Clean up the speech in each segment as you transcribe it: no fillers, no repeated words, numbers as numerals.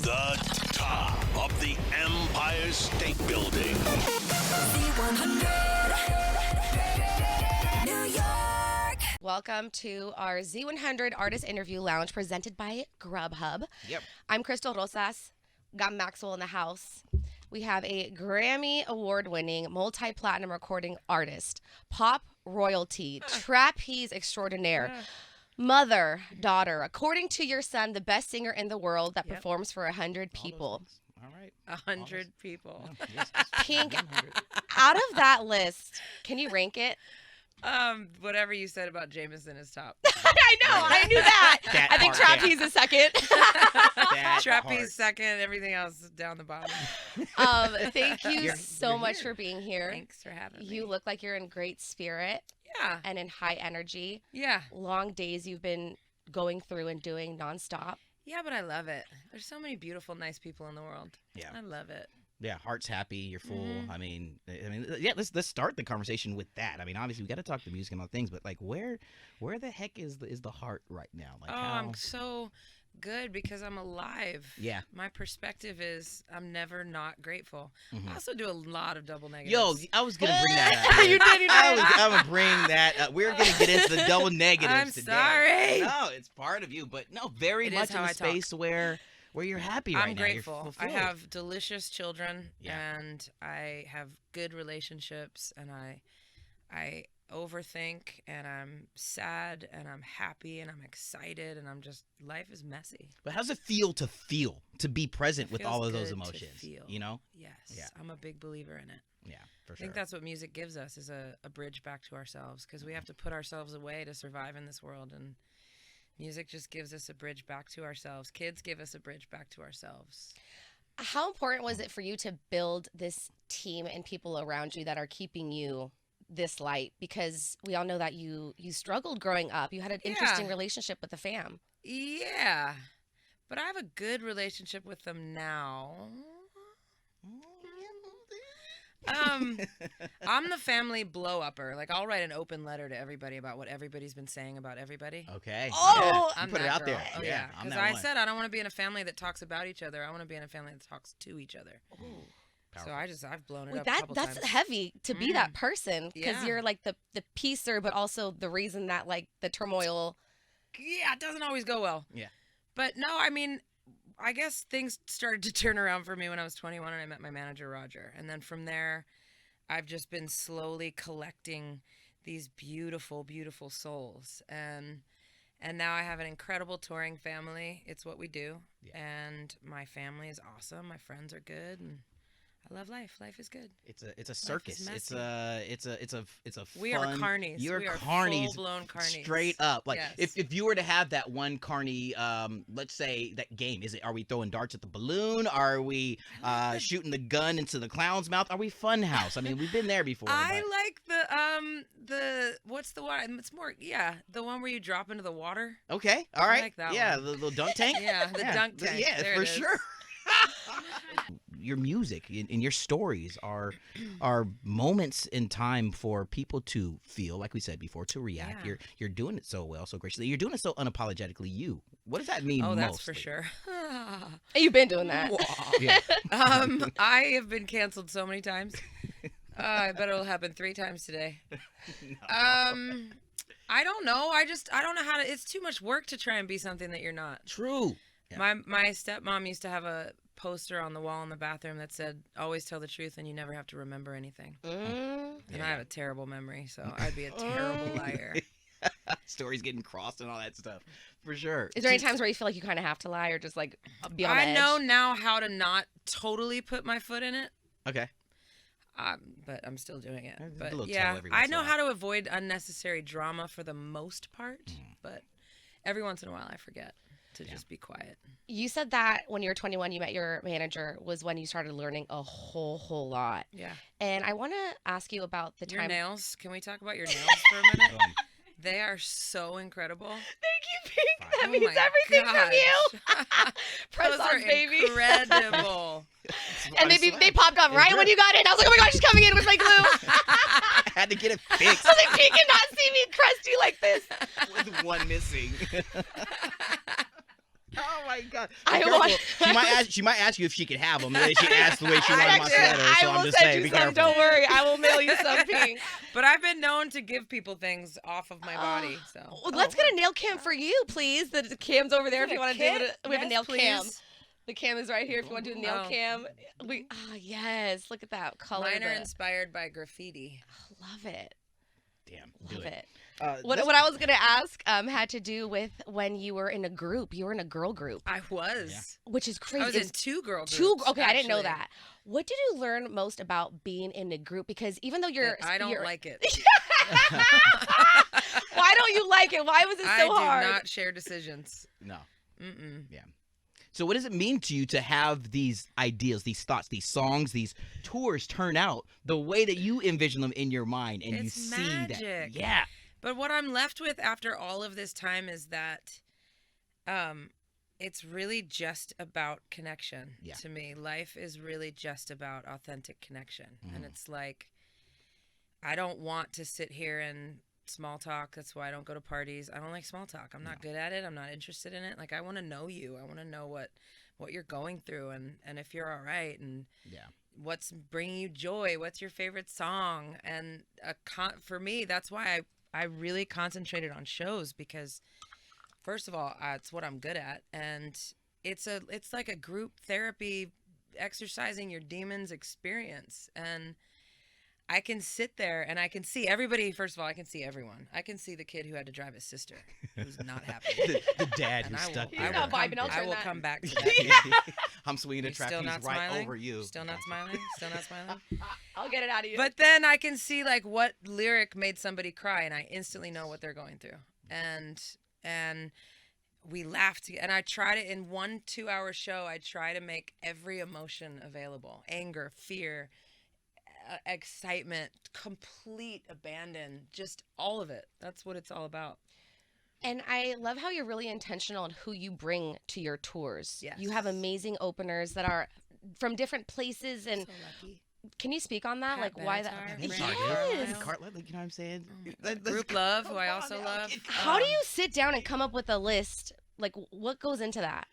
The top of the Empire State Building. Z100, New York. Welcome to our Z100 Artist Interview Lounge presented by Grubhub. Yep. I'm Crystal Rosas. Got Maxwell in the house. We have a Grammy award-winning multi-platinum recording artist, pop royalty, trapeze extraordinaire, mother, daughter, according to your son, the best singer in the world that performs for 100 people. All right. 100 people. Yes, Pink, 100. out of that list, can you rank it? Whatever you said about Jameson is top. I know, I knew that. That I think part, trapeze is second. That Trapeze part. second, everything else down the bottom. Thank you You're so much here. for being here. Thanks for having me. You look like you're in great spirit Yeah. and in high energy. Yeah. Long days you've been going through and doing nonstop. Yeah, but I love it. There's so many beautiful, nice people in the world. Yeah. I love it. Yeah, heart's happy. You're full. Mhm. I mean, yeah. Let's start the conversation with that. I mean, obviously we got to talk the music and all things, but like, where the heck is the heart right now? Like, I'm so good because I'm alive. Yeah. My perspective is I'm never not grateful. Mhm. I also do a lot of double negatives. Yo, I was gonna bring that up. You did, you I'm did. gonna bring that up. We're gonna get into the double negatives I'm today. sorry. No, it's part of you, but no, very It is much in how a I talk. space where you're happy right I'm now. You're grateful. I fulfilled. have delicious children, Yeah. and I have good relationships, and I overthink, and I'm sad, and I'm happy, and I'm excited, and I'm just life is messy. But how's it feel to be present It with feels all of those good to emotions? feel. You know? Yes, Yeah. I'm a big believer in it. Yeah, for I sure. think that's what music gives us is a bridge back to ourselves because we have to put ourselves away to survive in this world, and music just gives us a bridge back to ourselves. Kids give us a bridge back to ourselves. How important was it for you to build this team and people around you that are keeping you this light? Because we all know that you struggled growing up. You had an interesting Yeah. relationship with the fam. Yeah, but I have a good relationship with them now. I'm the family blow-upper. Like, I'll write an open letter to everybody about what everybody's been saying about everybody. Okay. Oh! yeah. I'm You put it that out girl. there. Oh, yeah. yeah. I'm Because that I one. said I don't want to be in a family that talks about each other. I want to be in a family that talks to each other. So I've blown it Wait, up a couple that's times. heavy to be that person because Yeah. you're like the piecer, but also the reason that like the turmoil. Yeah, it doesn't always go well. Yeah. But no, I mean, I guess things started to turn around for me when I was 21 and I met my manager, Roger. And then from there, I've just been slowly collecting these beautiful, beautiful souls. And now I have an incredible touring family. It's what we do. Yeah. And my family is awesome. My friends are good. And I love life. Life is good. It's a circus. It's messy. a We fun, are carnies. You're We are carnies, full-blown carnies. straight up. Like Yes. if you were to have that one carny, let's say that game, are we throwing darts at the balloon? Are we shooting the gun into the clown's mouth? Are we Funhouse? I mean, we've been there before. I but- like the what's the one? It's more the one where you drop into the water. Okay, all right, like that yeah, one. the little dunk tank. Yeah, the dunk tank. Yeah, There for it is. sure. Your music and your stories are moments in time for people to feel, like we said before, to react. Yeah. You're doing it so well, so graciously. You're doing it so unapologetically. You. What does that mean? Oh, that's for mostly? sure. You've been doing that. Yeah. I have been canceled so many times. I bet it'll happen 3 times today. I don't know. I don't know how to. It's too much work to try and be something that you're not. True. Yeah. My stepmom used to have a poster on the wall in the bathroom that said, "Always tell the truth, and you never have to remember anything." And I have a terrible memory, so I'd be a terrible liar. Stories getting crossed and all that stuff, for sure. Is there any times where you feel like you kind of have to lie or just like be on the I edge? know now how to not totally put my foot in it. Okay. But I'm still doing it. There's a But little yeah, toe every once I in a know while. how to avoid unnecessary drama for the most part. But every once in a while, I forget to just be quiet. You said that when you were 21, you met your manager was when you started learning a whole lot. Yeah. And I want to ask you about the Your time. nails. Can we talk about your nails for a minute? They are so incredible. Thank you, Pink. That Oh means my everything from you. gosh. Press Those ons, are baby. incredible. And they popped up right when you got in. I was like, oh my gosh, she's coming in with my glue. I had to get it fixed I was like, Pink cannot see me crusty like this. with one missing. Oh my my God. I Be careful. want- She might ask you if she could have them. The way she asked the way she wanted my sweater. I So will I'm just send saying, you be some. careful. Don't worry. I will mail you some pink. But I've been known to give people things off of my body. So Well, let's get a nail cam for you, please. The cam's over there if you want to do it. We have a nail cam. The cam is right here if you want to do the nail cam. Yes. Look at that color. Mine are inspired by graffiti. Love it. Damn. Love Do it. What What I was gonna ask had to do with when you were in a group. You were in a girl group, I was. which is crazy. I was in two girl groups. Okay, I didn't know actually. that. What did you learn most about being in a group? Because even though I don't like it. why don't you like it? Why was it so hard? I do not share decisions. No. Mm-mm. Yeah. So what does it mean to you to have these ideas, these thoughts, these songs, these tours turn out the way that you envision them in your mind, and you It's see that? magic. Yeah. But what I'm left with after all of this time is that it's really just about connection to me. Life is really just about authentic connection. And it's like, I don't want to sit here and small talk. That's why I don't go to parties. I don't like small talk. I'm not good at it. I'm not interested in it. Like, I want to know you. I want to know what you're going through and if you're all right and what's bringing you joy. What's your favorite song? And for me, that's why I really concentrated on shows because, first of all, it's what I'm good at, and it's like a group therapy, exercising your demons experience, and I can sit there and I can see everybody. First of all, I can see everyone. I can see the kid who had to drive his sister, who's not happy. the dad And who's stuck He's there. not vibing. I'll I turn will that. come back to that. I'm swinging a You're still trapeze not right smiling? over you. Still not smiling? Still not smiling? I'll get it out of you. But then I can see like what lyric made somebody cry, and I instantly know what they're going through. And we laughed, and I try to, in 1 2-hour show, I try to make every emotion available: anger, fear, excitement, complete abandon, just all of it. That's what it's all about. And I love how you're really intentional on who you bring to your tours. Yes. You have amazing openers that are from different places. And So lucky. can you speak on that? Pat Like why that? Benatar, Thank Randy you. Yes. Cartlet, like, you know what I'm saying? Group Love, who I also love. How do you sit down and come up with a list? Like what goes into that?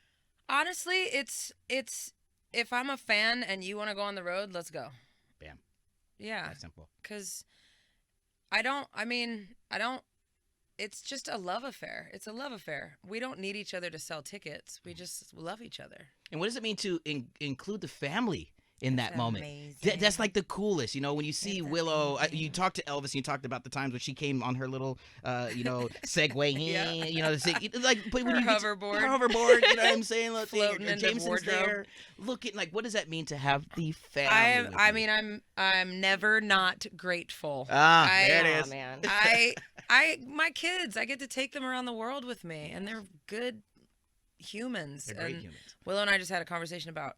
Honestly, it's if I'm a fan and you want to go on the road, let's go. Bam. Yeah, That's simple. because it's just a love affair. It's a love affair. We don't need each other to sell tickets. We just love each other. And what does it mean to include the family in that moment? Amazing. That's like the coolest, when you see It's Willow, amazing. you talked to Elvis and you talked about the times when she came on her little, Segway, but when Her you get hoverboard. her hoverboard, you know what I'm saying? Look, Floating in the Jameson's wardrobe. there. Looking like, what does that mean to have the family? I'm never not grateful. There it Aw, is. man. My kids, I get to take them around the world with me, and they're good humans. They're great And humans. Willow and I just had a conversation about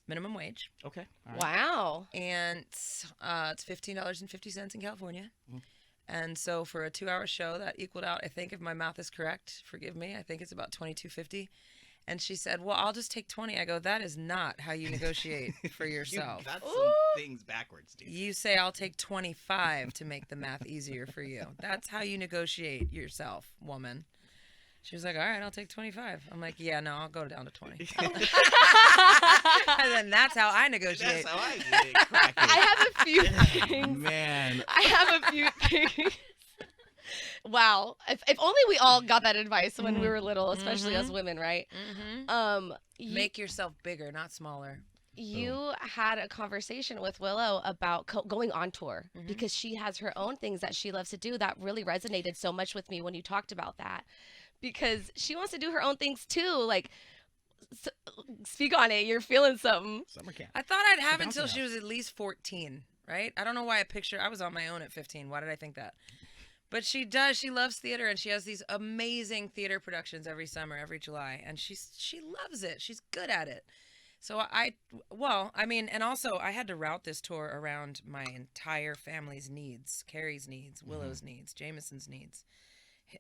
minimum wage, Okay. All right. Wow. and it's $15.50 in California. Mm. And so for a 2-hour show, that equaled out, I think, if my math is correct, forgive me, I think it's about $22.50. And she said, "Well, I'll just take 20." I go, "That is not how you negotiate for yourself. You got some Ooh. things backwards, dude. You say, I'll take 25 to make the math easier for you. That's how you negotiate yourself, woman." She was like, "All right, I'll take 25. I'm like, "Yeah, no, I'll go down to 20. And then that's how I negotiate. That's how I get it cracking. I have a few things. Man. I have a few things. Wow. If only we all got that advice when we were little, especially us women, right? Mm-hmm. Make Make yourself bigger, not smaller. You had a conversation with Willow about going on tour because she has her own things that she loves to do. That really resonated so much with me when you talked about that, because she wants to do her own things too. Like, speak on it. You're feeling something. Summer camp. I thought I'd have it bouncing until she house. was at least 14, right? I don't know why I was on my own at 15. Why did I think that? But she does. She loves theater, and she has these amazing theater productions every summer, every July, and she loves it. She's good at it. So and also I had to route this tour around my entire family's needs: Carrie's needs, Willow's needs, Jameson's needs.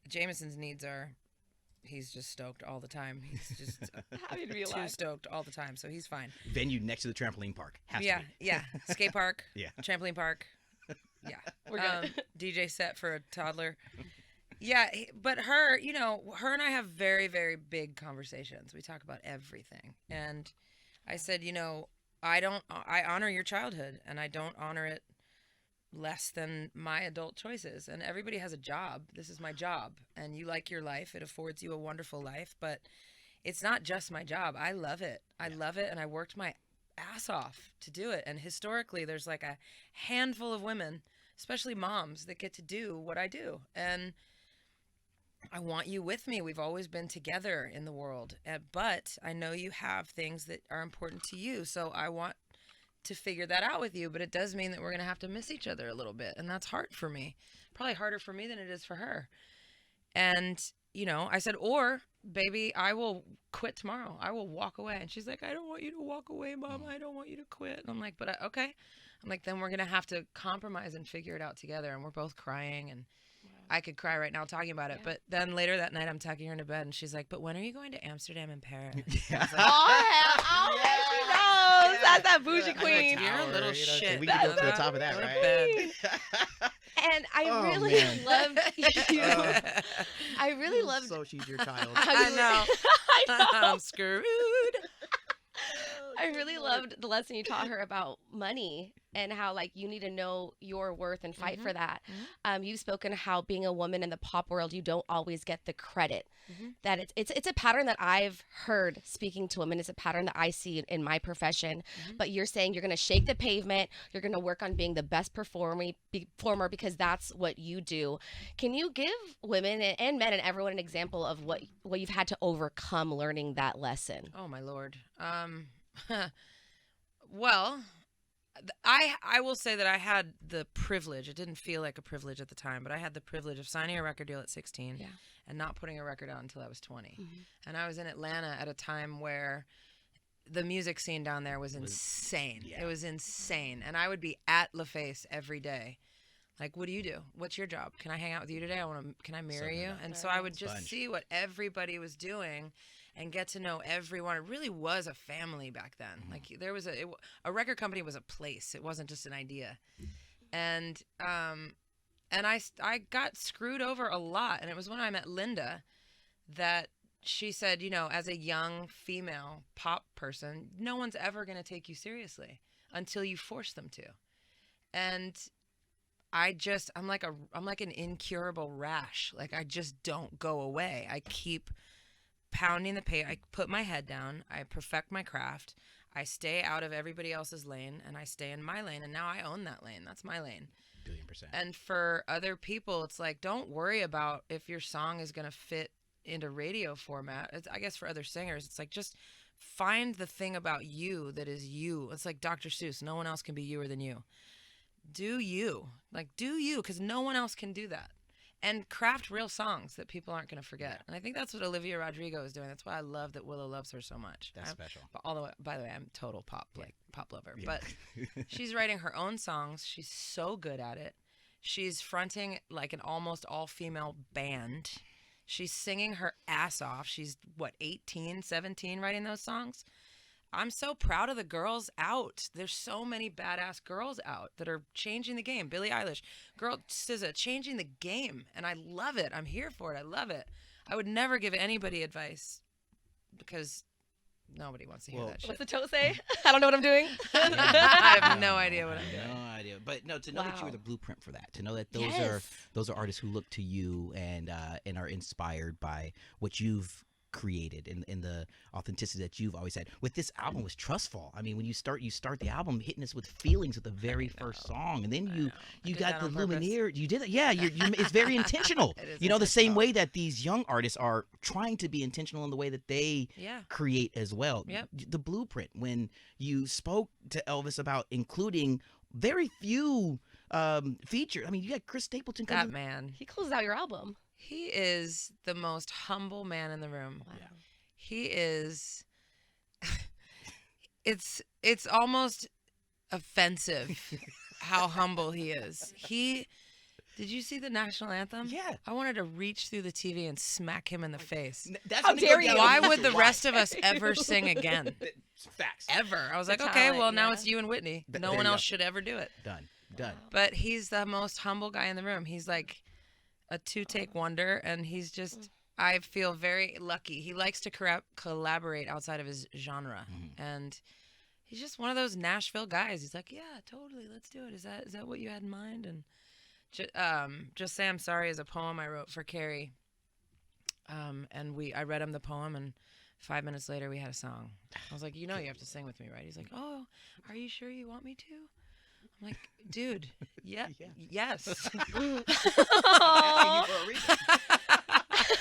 Jameson's needs are, he's just stoked all the time. He's just Happy to be too alive. stoked all the time, so he's fine. Venue next to the trampoline park. Has to Yeah, be. yeah. Skate park, Yeah. trampoline park. Yeah. We're good. DJ set for a toddler. Yeah, but her, her and I have very, very big conversations. We talk about everything. And I said, I honor your childhood and I don't honor it less than my adult choices. And everybody has a job. This is my job. And you like your life. It affords you a wonderful life, but it's not just my job. I love it. I love it. And I worked my ass off to do it. And historically, there's like a handful of women, especially moms, that get to do what I do. And I want you with me. We've always been together in the world, but I know you have things that are important to you. So I want to figure that out with you, but it does mean that we're going to have to miss each other a little bit. And that's hard for me, probably harder for me than it is for her. And, I said, or baby, I will quit tomorrow. I will walk away. And she's like, I don't want you to walk away, Mom. I don't want you to quit. And I'm like, okay. I'm like, then we're going to have to compromise and figure it out together. And we're both crying, and I could cry right now talking about it. But then later that night, I'm tucking her into bed, and she's like, but when are you going to Amsterdam and Paris? Yeah. I was like, yeah, she knows. That's that bougie queen. You're a little shit. So we can go to the top of that, Go to right? bed. And I Oh, really man. loved you. I really loved. So she's your child. I know. I know. I'm screwed. I really loved the lesson you taught her about money and how like you need to know your worth and fight for that. You've spoken how being a woman in the pop world, you don't always get the credit. That it's a pattern that I've heard speaking to women. It's a pattern that I see in my profession. But you're saying you're going to shake the pavement. You're going to work on being the best performer because that's what you do. Can you give women and men and everyone an example of what you've had to overcome learning that lesson? Oh my Lord. Well, I will say that I had the privilege. It didn't feel like a privilege at the time, but I had the privilege of signing a record deal at 16 and not putting a record out until I was 20. And I was in Atlanta at a time where the music scene down there was insane. It was insane. And I would be at LaFace every day. Like, what do you do? What's your job? Can I hang out with you today? Can I marry you? And so I would just see what everybody was doing and get to know everyone. It really was a family back then. Like there was a record company was a place. It wasn't just an idea. And I got screwed over a lot. And it was when I met Linda that she said, as a young female pop person, no one's ever going to take you seriously until you force them to. And I'm like an incurable rash. Like I just don't go away. I keep pounding the pavement. I put my head down. I perfect my craft. I stay out of everybody else's lane, and I stay in my lane. And now I own that lane. That's my lane. 1,000,000%. And for other people, it's like, don't worry about if your song is going to fit into radio format. I guess for other singers, it's like just find the thing about you that is you. It's like Dr. Seuss. No one else can be youer than you. Do you. Like, do you, because no one else can do that. And craft real songs that people aren't going to forget. And I think that's what Olivia Rodrigo is doing. That's why I love that Willow loves her so much. That's special. But by the way, I'm total pop lover. Yeah. But she's writing her own songs. She's so good at it. She's fronting like an almost all-female band. She's singing her ass off. She's, 18, 17 writing those songs? I'm so proud of the girls out. There's so many badass girls out that are changing the game. Billie Eilish, girl SZA, changing the game. And I love it. I'm here for it. I love it. I would never give anybody advice because nobody wants to hear that shit. What's the toast say? I don't know what I'm doing. I have no idea what I'm doing. No idea. But no, to know that you were the blueprint for that, to know that Yes. those are artists who look to you and are inspired by what you've created in the authenticity that you've always had. With this album was Trustfall. I mean, when you start the album hitting us with feelings with the very first song, and then you got the Lumineer. You did it. Yeah, it's very intentional. The same way that these young artists are trying to be intentional in the way that they create as well. Yep. The blueprint, when you spoke to Elvis about including very few features. I mean, you got Chris Stapleton. That man. He closes out your album. He is the most humble man in the room. Wow. Yeah. He is. It's almost offensive how humble he is. Did you see the national anthem? Yeah. I wanted to reach through the TV and smack him in the face. How dare you? Why would the rest of us ever sing again? Facts. Ever. I was like, The okay, talent, well, now yeah. it's you and Whitney. There No you one go. else should ever do it. Done. But he's the most humble guy in the room. He's like, a two-take wonder, and he's just. I feel very lucky. He likes to collaborate outside of his genre, and he's just one of those Nashville guys. He's like, yeah, totally, let's do it. Is that what you had in mind? And Just Say I'm Sorry is a poem I wrote for Carrie, and I read him the poem, and 5 minutes later we had a song. I was like, you have to sing with me, right? He's like, oh, are you sure you want me to? I'm like, dude, yes.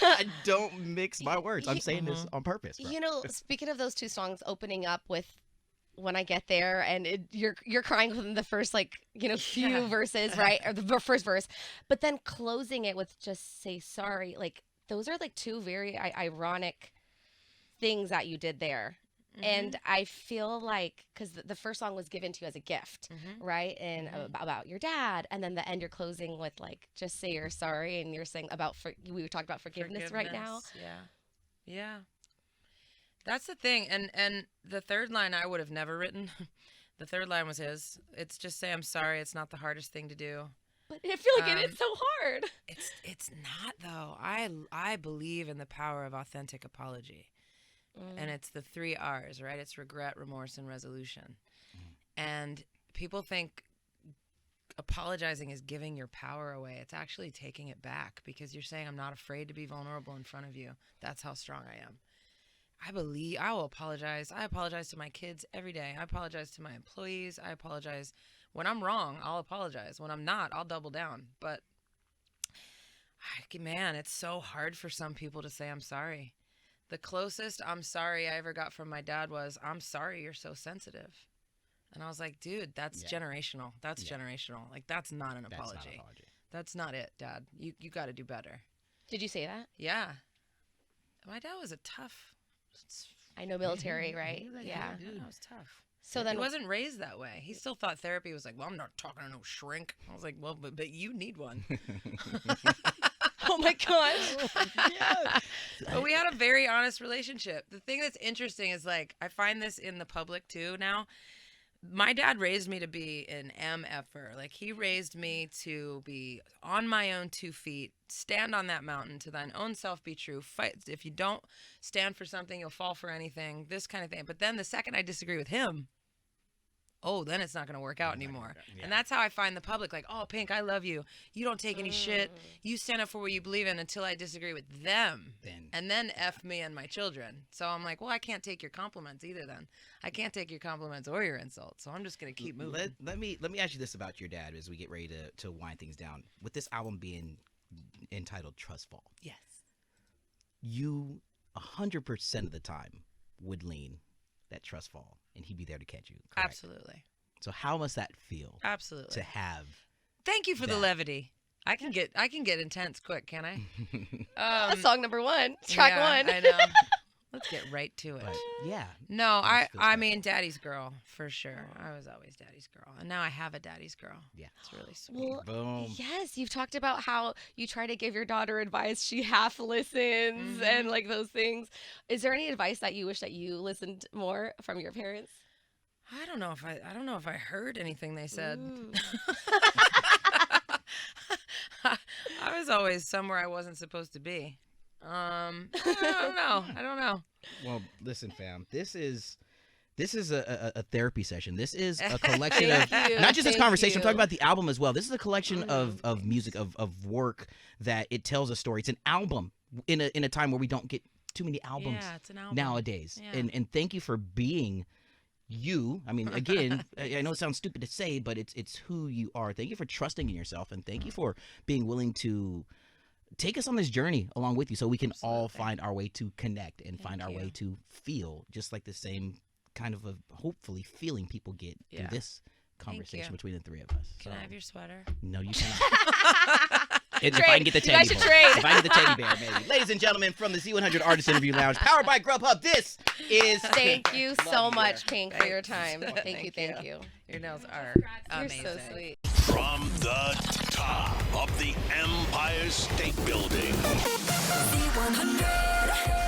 I don't mix my words. I'm saying this on purpose, bro. Speaking of those two songs opening up with When I Get There, and you're crying within the first few verses, right? Or the first verse, but then closing it with Just Say Sorry. Like, those are like two very ironic things that you did there. And I feel like, because the first song was given to you as a gift, right? And about your dad. And then the end, you're closing with Just Say You're Sorry. And you're saying we talked about forgiveness right now. Yeah. That's the thing. And the third line I would have never written. The third line was his. It's Just Say I'm Sorry. It's not the hardest thing to do. But I feel like it is so hard. It's not, though. I believe in the power of authentic apology. And it's the 3 R's, right? It's regret, remorse, and resolution. And people think apologizing is giving your power away. It's actually taking it back, because you're saying, I'm not afraid to be vulnerable in front of you. That's how strong I am. I will apologize. I apologize to my kids every day. I apologize to my employees. I apologize. When I'm wrong, I'll apologize. When I'm not, I'll double down. But, man, it's so hard for some people to say I'm sorry. The closest I'm sorry I ever got from my dad was, I'm sorry you're so sensitive. And I was like, dude, that's generational. That's generational. Like, that's not an apology. That's not it, Dad. You got to do better. Did you say that? Yeah. My dad was a tough. I know, military, right? Yeah. That was tough. So then he wasn't raised that way. He still thought therapy was like, well, I'm not talking to no shrink. I was like, well, but you need one. Oh my gosh. Yeah. But we had a very honest relationship. The thing that's interesting is, like, I find this in the public too now. My dad raised me to be an MFer. Like, he raised me to be on my own 2 feet, stand on that mountain, to thine own self be true. Fight. If you don't stand for something, you'll fall for anything, this kind of thing. But then the second I disagree with him, then it's not going to work out anymore. Yeah. And that's how I find the public, like, oh, Pink, I love you. You don't take any shit. You stand up for what you believe in until I disagree with them. And then F me and my children. So I'm like, well, I can't take your compliments either then. I can't take your compliments or your insults. So I'm just going to keep moving. Let me ask you this about your dad as we get ready to wind things down. With this album being entitled Trustfall. Yes. You 100% of the time would lean that Trustfall, and he'd be there to catch you. Correct? Absolutely. So how must that feel? Absolutely. To have. Thank you for the levity. I can get intense quick, can I? That's song number 1, track 1. I know. Let's get right to it. But, yeah. No, I mean, daddy's girl, for sure. I was always daddy's girl. And now I have a daddy's girl. Yeah. It's really sweet. Well, boom. Yes, you've talked about how you try to give your daughter advice. She half listens and like those things. Is there any advice that you wish that you listened more from your parents? I don't know if I heard anything they said. I was always somewhere I wasn't supposed to be. I don't know. Well, listen, fam. This is a therapy session. This is a collection of not just this conversation. I'm talking about the album as well. This is a collection of music, of work that it tells a story. It's an album in a time where we don't get too many albums nowadays. Yeah. And thank you for being you. I mean, again, I know it sounds stupid to say, but it's who you are. Thank you for trusting in yourself, and thank you for being willing to take us on this journey along with you, so we can all find our way to connect and find our way to feel just like the same kind of a hopefully feeling people get through this conversation between the 3 of us. Can I have your sweater? No, you cannot. If I can get the teddy bear. If I can get the teddy bear, maybe. Ladies and gentlemen, from the Z100 Artist Interview Lounge, powered by Grubhub, this is... Thank you so much, Pink, for your time. Thank you. Your nails are amazing. You're so sweet. From the top of the Empire State Building. Z100.